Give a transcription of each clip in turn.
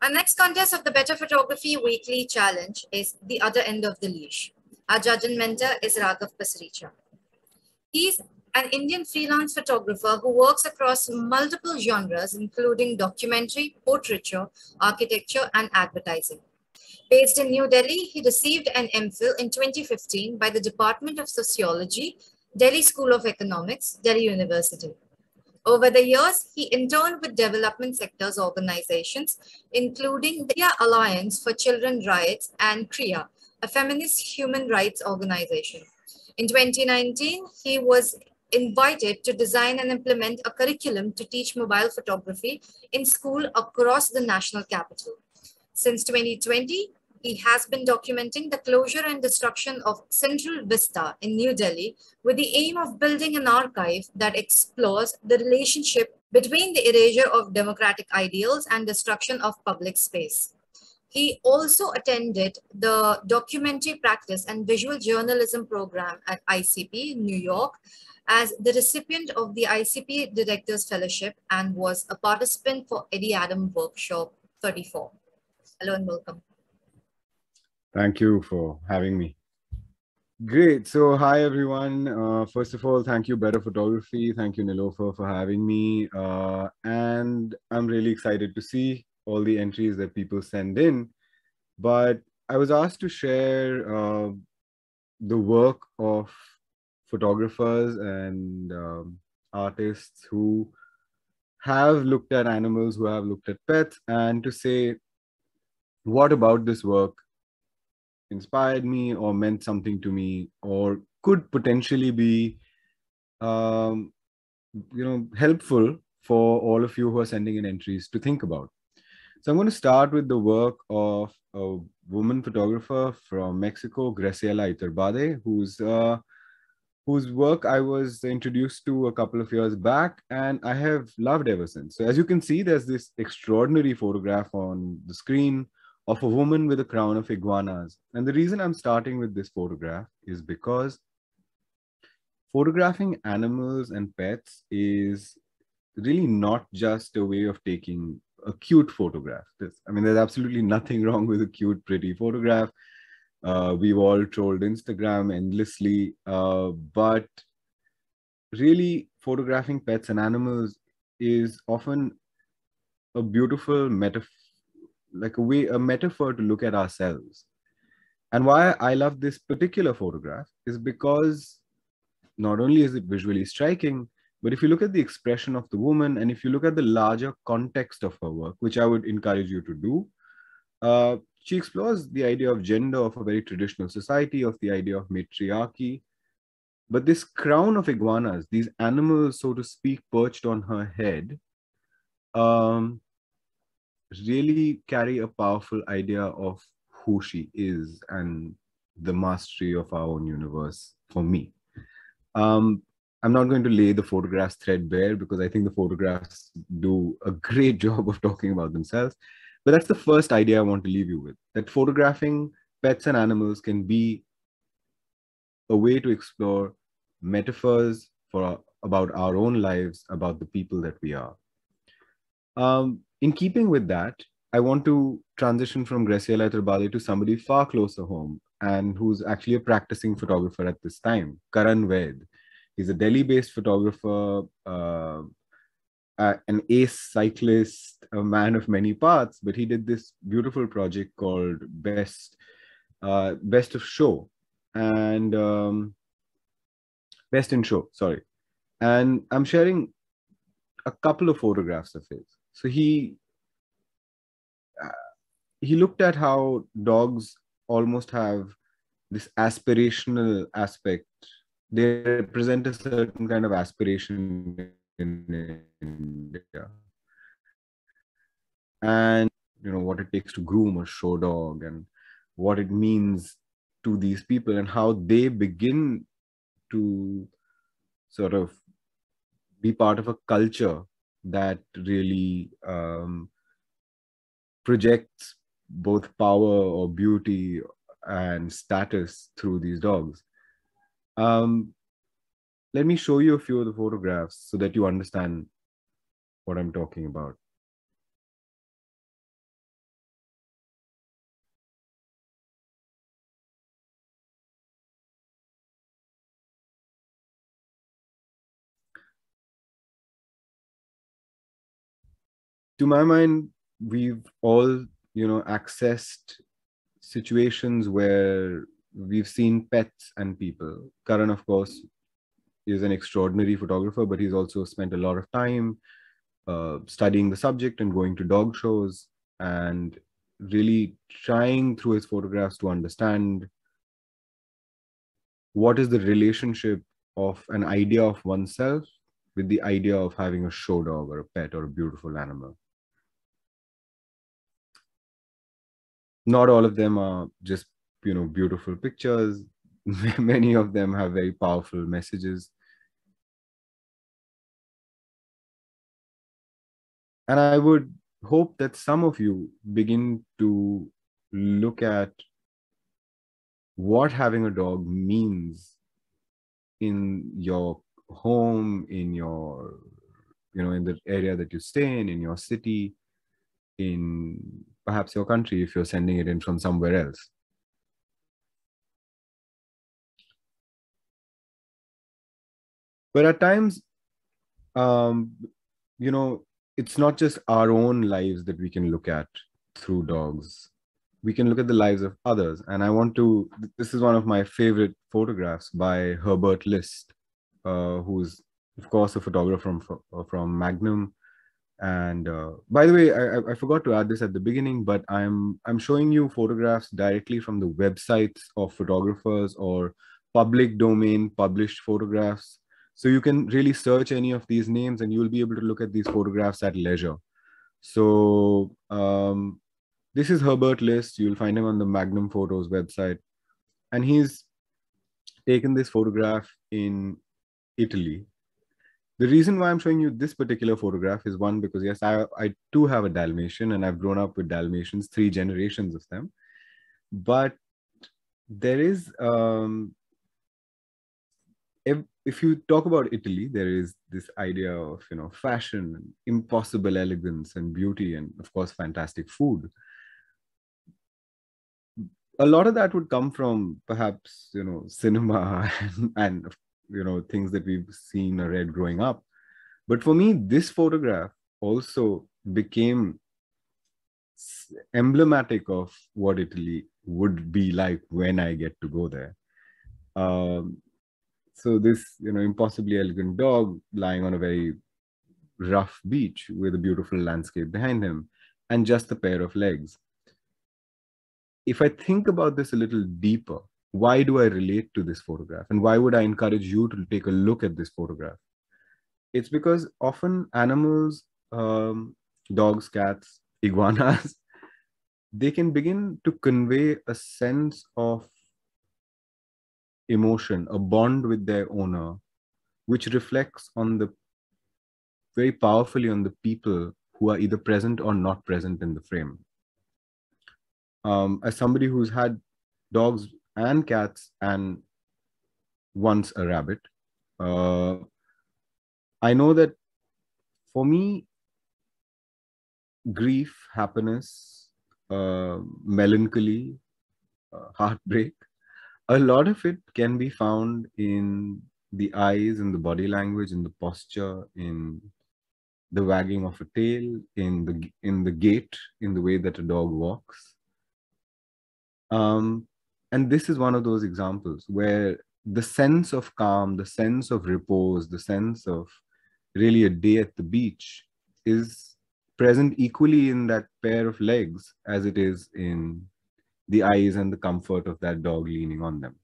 Our next contest of the Better Photography Weekly Challenge is The Other End of the Leash. Our judge and mentor is Raghav Pasricha. He's an Indian freelance photographer who works across multiple genres, including documentary, portraiture, architecture, and advertising. Based in New Delhi, he received an MPhil in 2015 by the Department of Sociology, Delhi School of Economics, Delhi University. Over the years, he interned with development sectors organizations, including the India Alliance for Children's Rights and KRIA, a feminist human rights organization. In 2019, he was invited to design and implement a curriculum to teach mobile photography in school across the national capital. Since 2020, he has been documenting the closure and destruction of Central Vista in New Delhi with the aim of building an archive that explores the relationship between the erasure of democratic ideals and destruction of public space. He also attended the documentary practice and visual journalism program at ICP, New York, as the recipient of the ICP Directors Fellowship and was a participant for Eddie Adam Workshop 34. Hello and welcome. Thank you for having me. Great. So, hi, everyone. First of all, thank you, Better Photography. Thank you, Nilofer, for having me. And I'm really excited to see all the entries that people send in. But I was asked to share the work of photographers and artists who have looked at animals, who have looked at pets, and to say, what about this work inspired me or meant something to me or could potentially be helpful for all of you who are sending in entries to think about. So I'm going to start with the work of a woman photographer from Mexico, Graciela Iturbade, whose work I was introduced to a couple of years back and I have loved ever since. So as you can see, there's this extraordinary photograph on the screen of a woman with a crown of iguanas. And the reason I'm starting with this photograph is because photographing animals and pets is really not just a way of taking a cute photograph. There's absolutely nothing wrong with a cute, pretty photograph. We've all trolled Instagram endlessly, but really photographing pets and animals is often a beautiful metaphor, a metaphor to look at ourselves. And why I love this particular photograph is because not only is it visually striking, but if you look at the expression of the woman and if you look at the larger context of her work, which I would encourage you to do, she explores the idea of gender of a very traditional society, of the idea of matriarchy. But this crown of iguanas, these animals, so to speak, perched on her head, really carry a powerful idea of who she is and the mastery of our own universe for me. I'm not going to lay the photographs threadbare because I think the photographs do a great job of talking about themselves. But that's the first idea I want to leave you with, that photographing pets and animals can be a way to explore metaphors about our own lives, about the people that we are. In keeping with that, I want to transition from Graciela Iturbade to somebody far closer home and who's actually a practicing photographer at this time, Karan Vaid. He's a Delhi-based photographer, an ace cyclist, a man of many paths, but he did this beautiful project called Best of Show and Best in Show, sorry. And I'm sharing a couple of photographs of his. So he looked at how dogs almost have this aspirational aspect. They represent a certain kind of aspiration in India. And, what it takes to groom a show dog and what it means to these people and how they begin to sort of be part of a culture that really projects both power or beauty and status through these dogs. Let me show you a few of the photographs so that you understand what I'm talking about. to my mind, we've all, accessed situations where we've seen pets and people. Karan, of course, is an extraordinary photographer, but he's also spent a lot of time studying the subject and going to dog shows and really trying through his photographs to understand what is the relationship of an idea of oneself with the idea of having a show dog or a pet or a beautiful animal. Not all of them are just, beautiful pictures. Many of them have very powerful messages. And I would hope that some of you begin to look at what having a dog means in your home, in your, in the area that you stay in your city, in perhaps your country, if you're sending it in from somewhere else. But at times, it's not just our own lives that we can look at through dogs. We can look at the lives of others. And this is one of my favorite photographs by Herbert List, who's, of course, a photographer from Magnum. And by the way, I forgot to add this at the beginning, but I'm showing you photographs directly from the websites of photographers or public domain published photographs. So you can really search any of these names and you'll be able to look at these photographs at leisure. So this is Herbert List. You'll find him on the Magnum Photos website. And he's taken this photograph in Italy. The reason why I'm showing you this particular photograph is one, because yes, I too have a Dalmatian and I've grown up with Dalmatians, 3 generations of them. But there is, if you talk about Italy, there is this idea of, fashion, impossible elegance and beauty, and of course, fantastic food. A lot of that would come from perhaps, cinema and things that we've seen or read growing up. But for me, this photograph also became emblematic of what Italy would be like when I get to go there. So this, impossibly elegant dog lying on a very rough beach with a beautiful landscape behind him and just a pair of legs. If I think about this a little deeper, why do I relate to this photograph? And why would I encourage you to take a look at this photograph? It's because often animals, dogs, cats, iguanas, they can begin to convey a sense of emotion, a bond with their owner, which reflects very powerfully on the people who are either present or not present in the frame. As somebody who's had dogs and cats and once a rabbit, I know that for me, grief, happiness, melancholy, heartbreak, a lot of it can be found in the eyes, in the body language, in the posture, in the wagging of a tail, in the gait, in the way that a dog walks. And this is one of those examples where the sense of calm, the sense of repose, the sense of really a day at the beach is present equally in that pair of legs as it is in the eyes and the comfort of that dog leaning on them.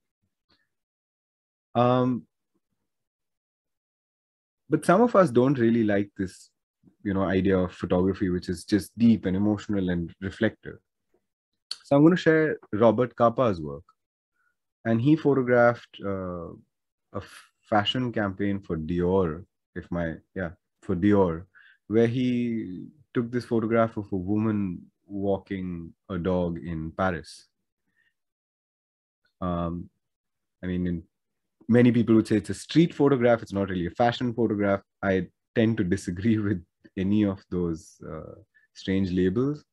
But some of us don't really like this, idea of photography, which is just deep and emotional and reflective. So I'm going to share Robert Capa's work. And he photographed a fashion campaign for Dior, for Dior, where he took this photograph of a woman walking a dog in Paris. Many people would say it's a street photograph. It's not really a fashion photograph. I tend to disagree with any of those strange labels.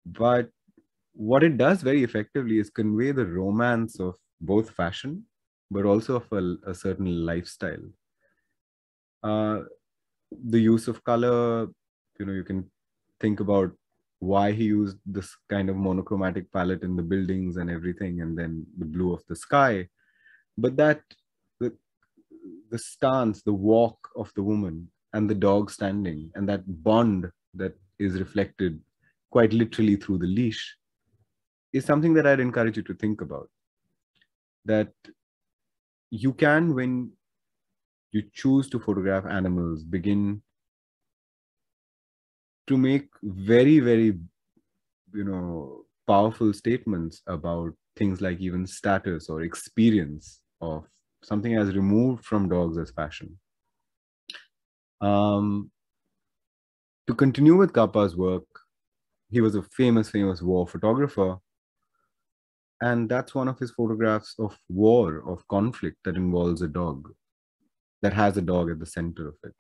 But what it does very effectively is convey the romance of both fashion, but also of a certain lifestyle. The use of color, you can think about why he used this kind of monochromatic palette in the buildings and everything, and then the blue of the sky. But that the stance, the walk of the woman and the dog standing, and that bond that is reflected quite literally through the leash is something that I'd encourage you to think about. That you can, when you choose to photograph animals, begin to make very, very, powerful statements about things like even status or experience of something as removed from dogs as fashion. To continue with Kappa's work, he was a famous war photographer. And that's one of his photographs of war, of conflict that involves a dog, that has a dog at the center of it.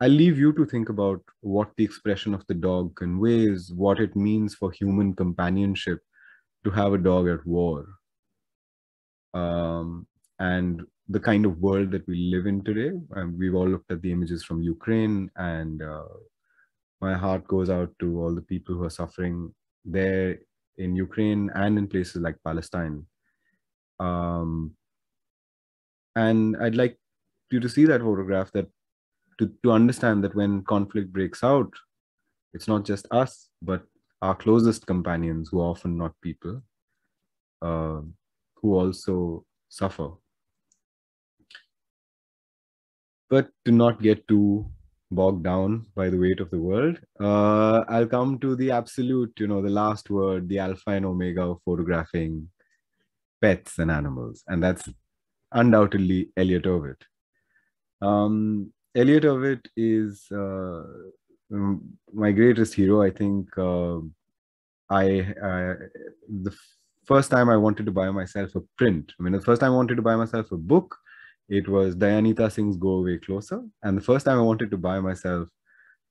I'll leave you to think about what the expression of the dog conveys, what it means for human companionship to have a dog at war, and the kind of world that we live in today. We've all looked at the images from Ukraine, and my heart goes out to all the people who are suffering there in Ukraine and in places like Palestine. And I'd like you to see that photograph, that to understand that when conflict breaks out, it's not just us, but our closest companions, who are often not people, who also suffer. But to not get too bogged down by the weight of the world, I'll come to the absolute, the last word, the alpha and omega of photographing pets and animals. And that's undoubtedly Elliot Erwitt. Elliot Erwitt is my greatest hero. I think the first time I wanted to buy myself a print, the first time I wanted to buy myself a book, it was Dayanita Singh's Go Away Closer. And the first time I wanted to buy myself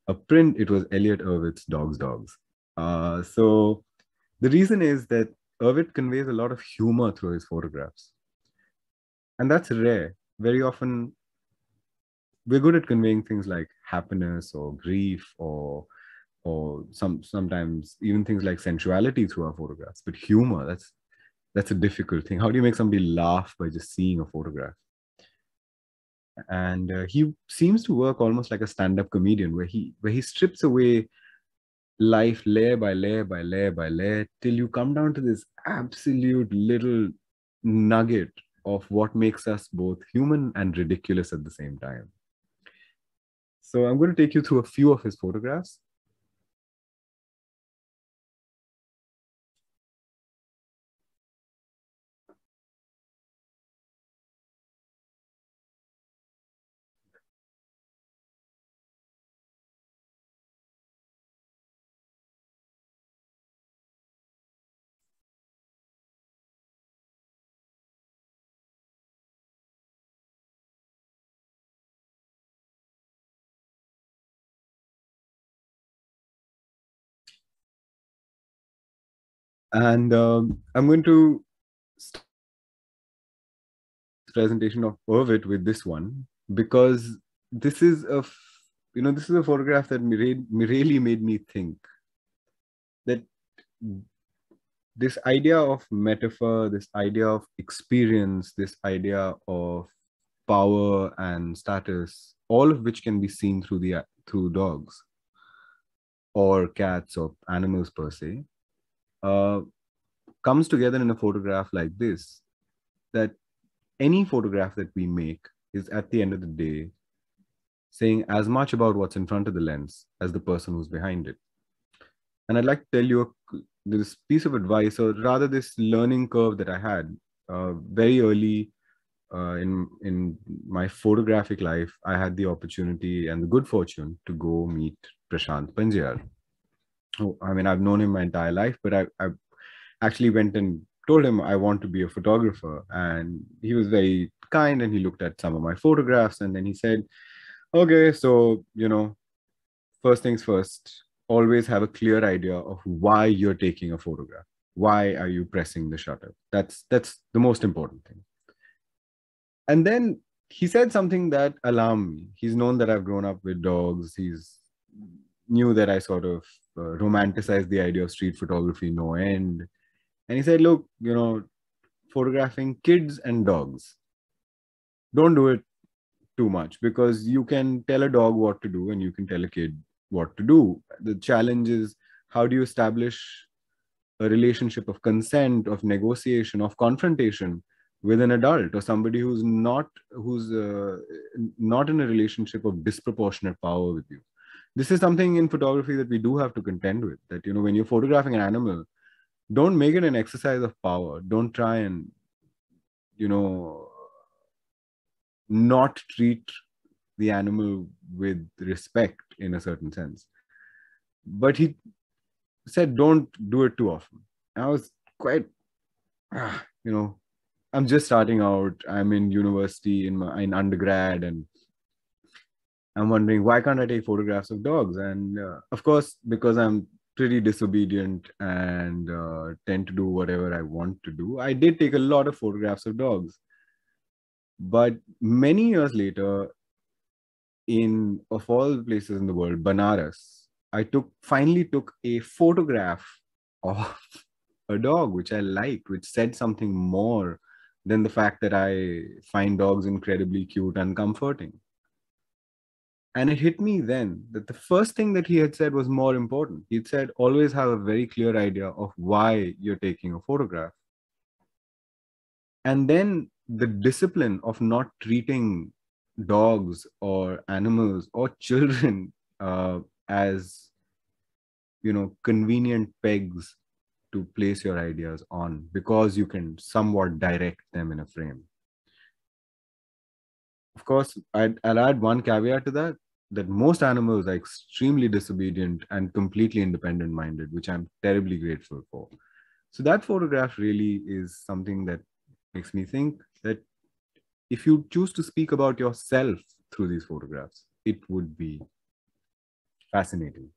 a print, it was Elliot Erwitt's Dogs. So the reason is that Erwitt conveys a lot of humor through his photographs. And that's rare. Very often, we're good at conveying things like happiness or grief or sometimes even things like sensuality through our photographs. But humor, that's a difficult thing. How do you make somebody laugh by just seeing a photograph? And he seems to work almost like a stand-up comedian, where he strips away life layer by layer by layer by layer till you come down to this absolute little nugget of what makes us both human and ridiculous at the same time. So I'm going to take you through a few of his photographs. And I'm going to start the presentation of Erwitt with this one, because this is a photograph that really made me think that this idea of metaphor, this idea of experience, this idea of power and status, all of which can be seen through dogs or cats or animals per se, comes together in a photograph like this. That any photograph that we make is, at the end of the day, saying as much about what's in front of the lens as the person who's behind it. And I'd like to tell you this piece of advice, or rather this learning curve that I had very early in my photographic life. I had the opportunity and the good fortune to go meet Prashant Panjiyar. I've known him my entire life, but I actually went and told him I want to be a photographer. And he was very kind, and he looked at some of my photographs, and then he said, okay, so, first things first, always have a clear idea of why you're taking a photograph. Why are you pressing the shutter? That's the most important thing. And then he said something that alarmed me. He's known that I've grown up with dogs. He's knew that I sort of romanticized the idea of street photography no end. And he said, look, photographing kids and dogs, don't do it too much, because you can tell a dog what to do and you can tell a kid what to do. The challenge is, how do you establish a relationship of consent, of negotiation, of confrontation with an adult or somebody who's not in a relationship of disproportionate power with you? This is something in photography that we do have to contend with. That when you're photographing an animal, don't make it an exercise of power. Don't try and not treat the animal with respect in a certain sense. But he said, don't do it too often. I was quite, I'm just starting out. I'm in university in undergrad, and I'm wondering, why can't I take photographs of dogs? And of course, because I'm pretty disobedient and tend to do whatever I want to do, I did take a lot of photographs of dogs. But many years later, of all places in the world, Banaras, I finally took a photograph of a dog, which I liked, which said something more than the fact that I find dogs incredibly cute and comforting. And it hit me then that the first thing that he had said was more important. He'd said, always have a very clear idea of why you're taking a photograph. And then the discipline of not treating dogs or animals or children as convenient pegs to place your ideas on, because you can somewhat direct them in a frame. Of course, I'll add one caveat to that most animals are extremely disobedient and completely independent minded, which I'm terribly grateful for. So that photograph really is something that makes me think that if you choose to speak about yourself through these photographs, it would be fascinating.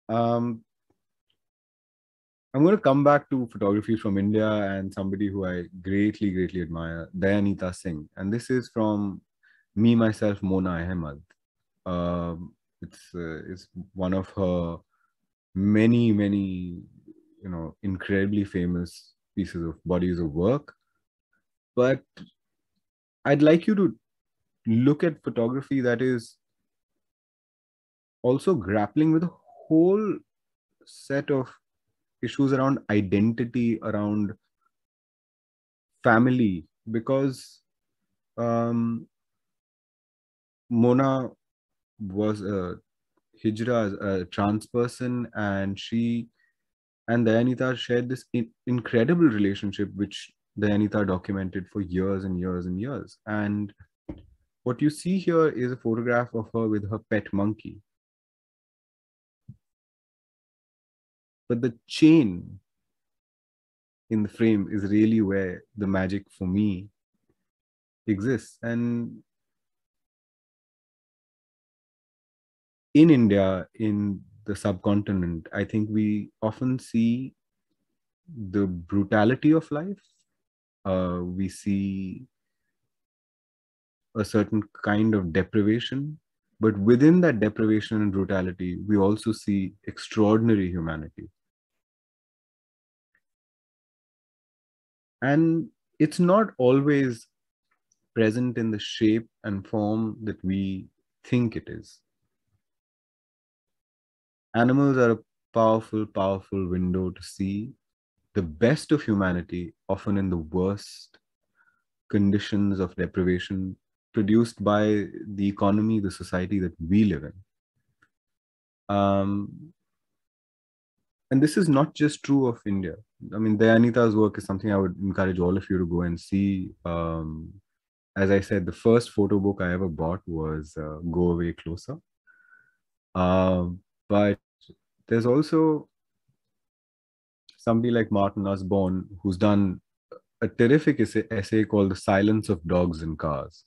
I'm going to come back to photography from India and somebody who I greatly, greatly admire, Dayanita Singh. And this is from Me, Myself, Mona Ahmed. It's one of her many, many, incredibly famous pieces of bodies of work. But I'd like you to look at photography that is also grappling with a whole set of issues around identity, around family, because Mona was a hijra, a trans person, and she and Dayanita shared this incredible relationship, which Dayanita documented for years and years and years. And what you see here is a photograph of her with her pet monkey. But the chain in the frame is really where the magic for me exists. And in India, in the subcontinent, I think we often see the brutality of life. We see a certain kind of deprivation, but within that deprivation and brutality, we also see extraordinary humanity. And it's not always present in the shape and form that we think it is. Animals are a powerful, powerful window to see the best of humanity, often in the worst conditions of deprivation produced by the economy, the society that we live in. And this is not just true of India. I mean, Dayanita's work is something I would encourage all of you to go and see. As I said, the first photo book I ever bought was Go Away Closer. But there's also somebody like Martin Usborne, who's done a terrific essay called The Silence of Dogs in Cars.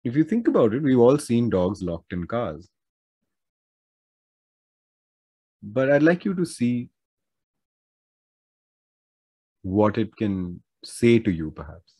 If you think about it, we've all seen dogs locked in cars. But I'd like you to see what it can say to you, perhaps.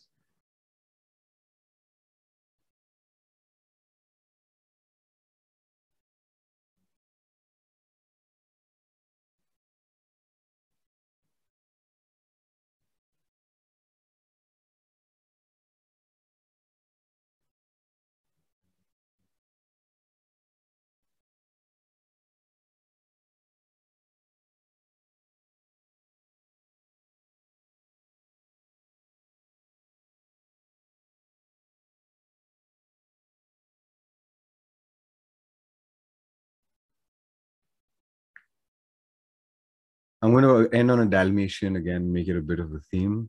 I'm going to end on a Dalmatian again, make it a bit of a theme.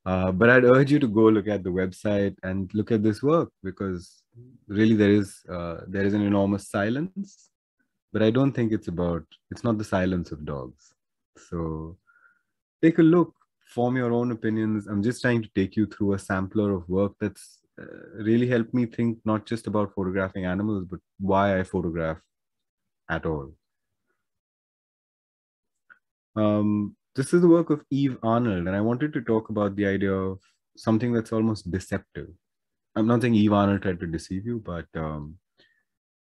But I'd urge you to go look at the website and look at this work, because really there is an enormous silence, but I don't think it's not the silence of dogs. So take a look, form your own opinions. I'm just trying to take you through a sampler of work that's really helped me think not just about photographing animals, but why I photograph at all. This is the work of Eve Arnold, and I wanted to talk about the idea of something that's almost deceptive. I'm not saying Eve Arnold tried to deceive you, but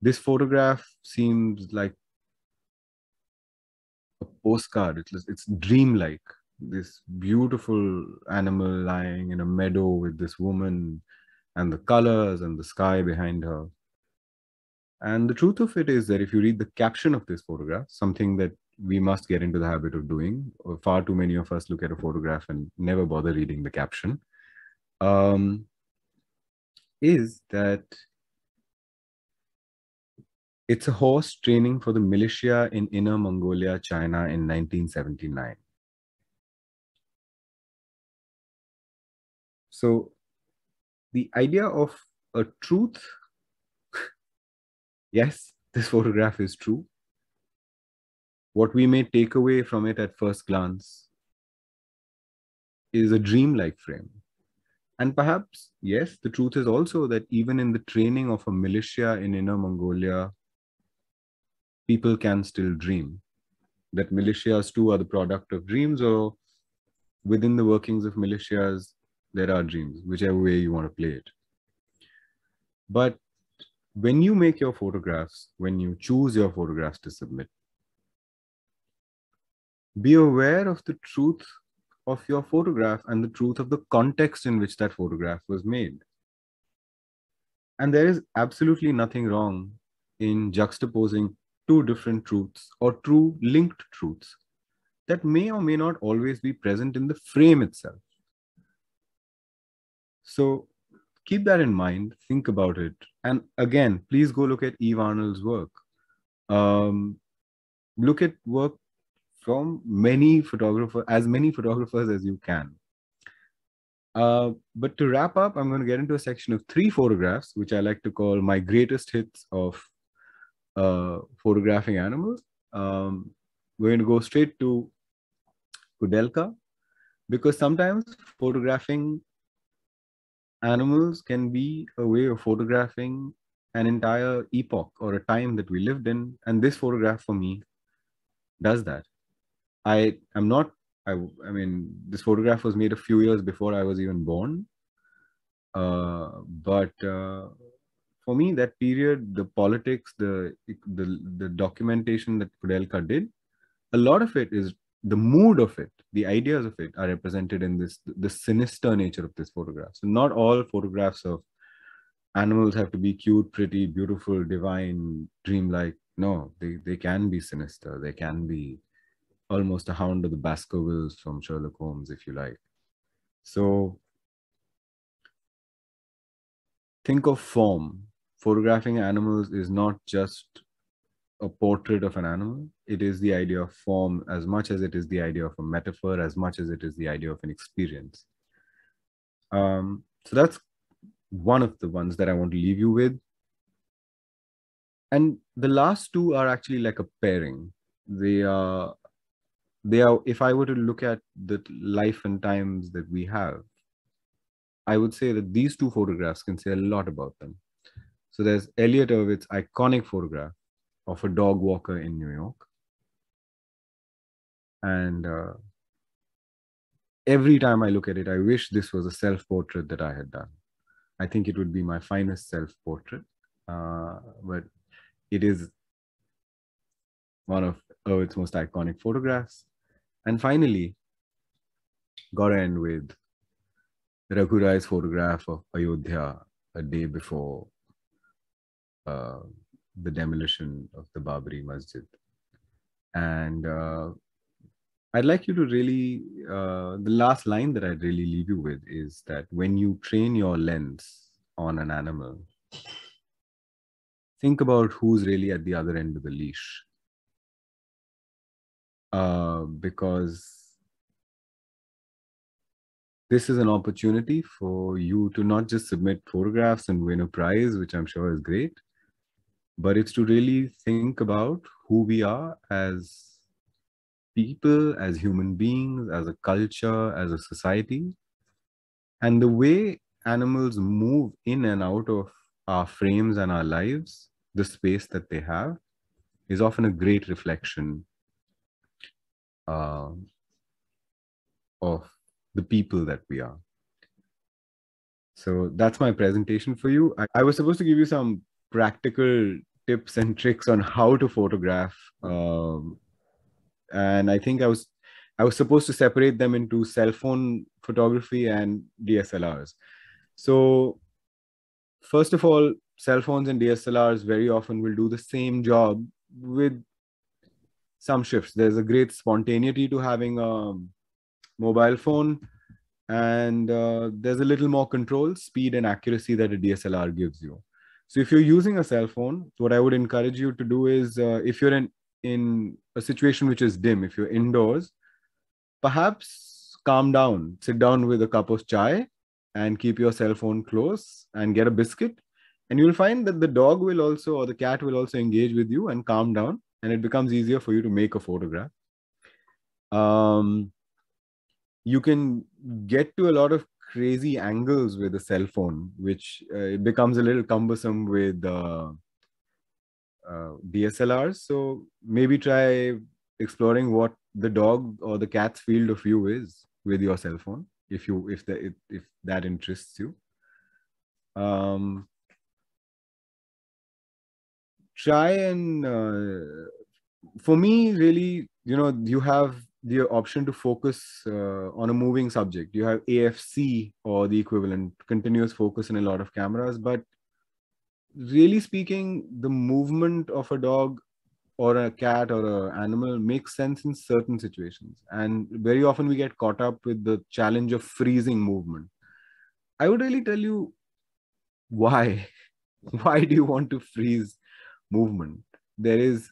this photograph seems like a postcard. It's dreamlike. This beautiful animal lying in a meadow with this woman, and the colors and the sky behind her. And the truth of it is that if you read the caption of this photograph, something that we must get into the habit of doing, far too many of us look at a photograph and never bother reading the caption, is that it's a horse training for the militia in Inner Mongolia, China in 1979. So the idea of a truth, yes, this photograph is true. What we may take away from it at first glance is a dreamlike frame. And perhaps, yes, the truth is also that even in the training of a militia in Inner Mongolia, people can still dream. That militias too are the product of dreams, or within the workings of militias, there are dreams, whichever way you want to play it. But when you make your photographs, when you choose your photographs to submit, be aware of the truth of your photograph and the truth of the context in which that photograph was made. And there is absolutely nothing wrong in juxtaposing two different truths or two linked truths that may or may not always be present in the frame itself. So keep that in mind, think about it. And again, please go look at Eve Arnold's work. Look at work from many photographers as you can. But to wrap up, I'm going to get into a section of 3 photographs, which I like to call my greatest hits of photographing animals. We're going to go straight to Kudelka, because sometimes photographing animals can be a way of photographing an entire epoch or a time that we lived in. And this photograph for me does that. I mean, this photograph was made a few years before I was even born. But for me, that period, the politics, the documentation that Kudelka did, a lot of it is the mood of it, the ideas of it are represented in the sinister nature of this photograph. So not all photographs of animals have to be cute, pretty, beautiful, divine, dreamlike. No, they can be sinister. They can be almost a hound of the Baskervilles from Sherlock Holmes, if you like. So think of form. Photographing animals is not just a portrait of an animal. It is the idea of form as much as it is the idea of a metaphor, as much as it is the idea of an experience. So that's one of the ones that I want to leave you with. And the last two are actually like a pairing. They are, if I were to look at the life and times that we have, I would say that these two photographs can say a lot about them. So there's Elliot Erwitt's iconic photograph of a dog walker in New York. And every time I look at it, I wish this was a self-portrait that I had done. I think it would be my finest self-portrait, but it is one of Erwitt's most iconic photographs. And finally, gotta end with Raghu Rai's photograph of Ayodhya a day before the demolition of the Babri Masjid. And I'd like you to really, the last line that I'd really leave you with is that when you train your lens on an animal, think about who's really at the other end of the leash. because this is an opportunity for you to not just submit photographs and win a prize, which I'm sure is great, but it's to really think about who we are as people, as human beings, as a culture, as a society, and the way animals move in and out of our frames and our lives, the space that they have, is often a great reflection uh, of the people that we are. So that's my presentation for you. I was supposed to give you some practical tips and tricks on how to photograph, and I think I was supposed to separate them into cell phone photography and DSLRs. So first of all, cell phones and DSLRs very often will do the same job with some shifts. There's a great spontaneity to having a mobile phone, and there's a little more control, speed, and accuracy that a DSLR gives you. So if you're using a cell phone, what I would encourage you to do is, if you're in a situation which is dim, if you're indoors, perhaps calm down, sit down with a cup of chai, and keep your cell phone close and get a biscuit. And you'll find that the dog will also, or the cat will also engage with you and calm down, and it becomes easier for you to make a photograph. Um, you can get to a lot of crazy angles with a cell phone, which it becomes a little cumbersome with DSLRs. So maybe try exploring what the dog or the cat's field of view is with your cell phone, if that interests you. Um, try and for me, really, you have the option to focus on a moving subject. You have AFC, or the equivalent, continuous focus, in a lot of cameras. But really speaking, the movement of a dog or a cat or an animal makes sense in certain situations. And very often we get caught up with the challenge of freezing movement. I would really tell you why. Why do you want to freeze movement? There is,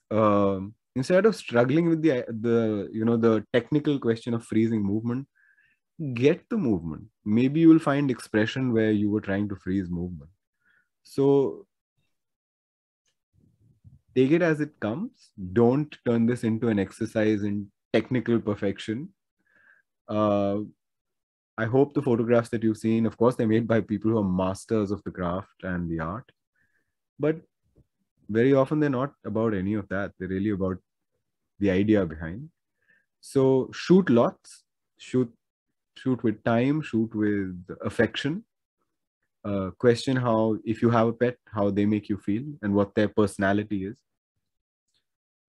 instead of struggling with the technical question of freezing movement, get the movement. Maybe you will find expression where you were trying to freeze movement. So take it as it comes. Don't turn this into an exercise in technical perfection. uh, I hope the photographs that you've seen, of course, they're made by people who are masters of the craft and the art, but very often they're not about any of that. They're really about the idea behind. So shoot lots, shoot shoot with time, shoot with affection. Question how, if you have a pet, how they make you feel and what their personality is.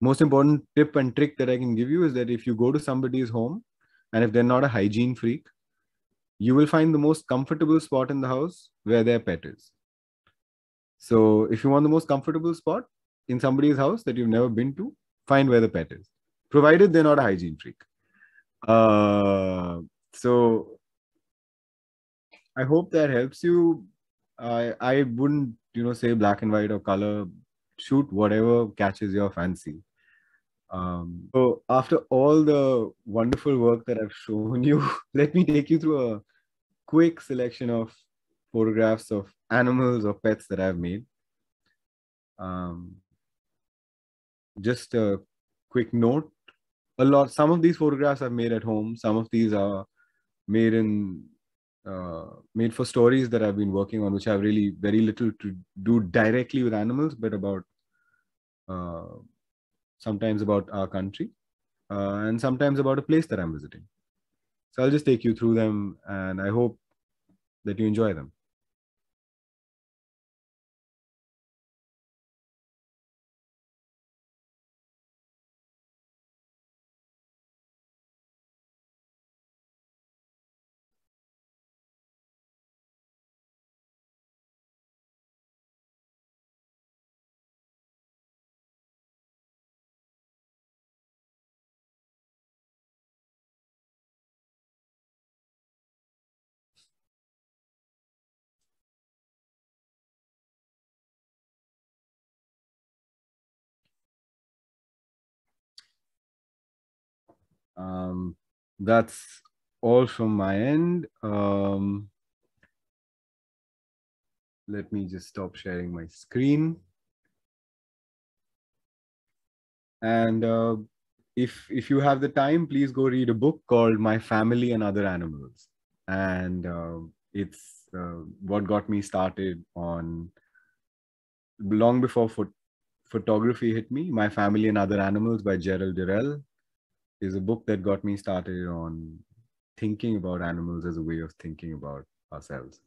Most important tip and trick that I can give you is that if you go to somebody's home, and if they're not a hygiene freak, you will find the most comfortable spot in the house where their pet is. So if you want the most comfortable spot in somebody's house that you've never been to, find where the pet is, provided they're not a hygiene freak. So I hope that helps you. I wouldn't, say black and white or color. Shoot whatever catches your fancy. So after all the wonderful work that I've shown you, let me take you through a quick selection of photographs of animals or pets that I've made. Um, just a quick note. Some of these photographs I've made at home. Some of these are made made for stories that I've been working on, which have really very little to do directly with animals, but about uh, sometimes about our country, and sometimes about a place that I'm visiting. So I'll just take you through them, and I hope that you enjoy them. That's all from my end. Let me just stop sharing my screen. And if you have the time, please go read a book called My Family and Other Animals. And it's what got me started on, long before photography hit me. My Family and Other Animals by Gerald Durrell is a book that got me started on thinking about animals as a way of thinking about ourselves.